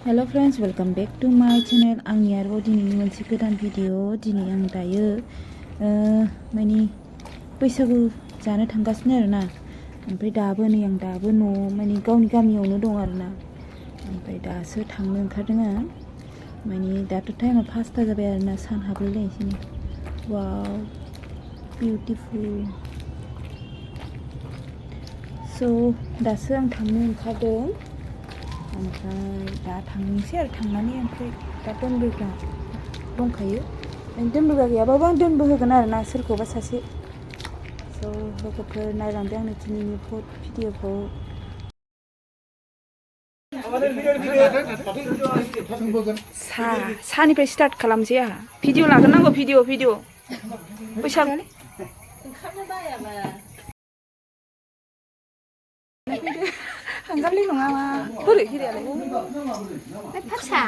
Hello friends, welcome back to my channel. आंनि आरोबाव दिनैनि मोनसे गोदान भिडिअ दिनै आं दायो माने बैसागु जानो थांगासिनो आरोना ओमफ्राय दाबो नै आं दाबो न' माने गावनि गामियावनो दं आरोना ओमफ्राय दासो थांनो ओंखारदों आं माने दाथ' टाइमा 5ता जाबाय आरोना सान हाबलायलायनोसै वाव बिउटिफुल स' दासो आं थांनो ओंखारदों ओमफ्राय दा थांनोसै आरो थांनानै ओमफ्राय दा दोनबोग्रा दंखायो दोनबोग्रा गैयाबाबो आं दोनबोहोगोन आरोना सोरखौबा सासे स' लोगोफोर नायलांदो आंनि दिनैनि भिडिअखौ सानिफ्राय स्टार्ट खालामसै आंहा भिडिअ लाग्रोनांगौ भिडिअ बैसागु हांगारलै नङा मा बोरै हिरियालाय फारसा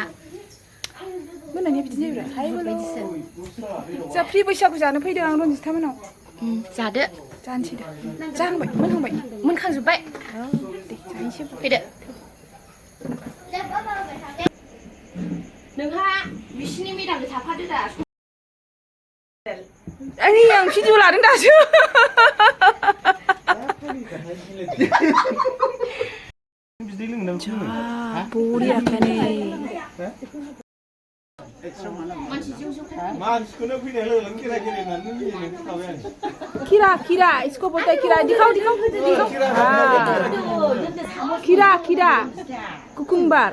मोनानि बिदि जायोब्रा हायबायदिसो जा फ्रि बैसागु जानो फैदों आं रनजिता मोनाव जादो जानोसै दा जाहांबाय मोनहांबाय मोनखांजोब्बाय दे जानोसै फैदो नोंहा बिसिनि मेदामजों थाफादो दा आं भिडिअ लादों दासो बरियाखाने खीरा इसको बोलते हैं खीरा दिखाओ खीरा कुकुम्बर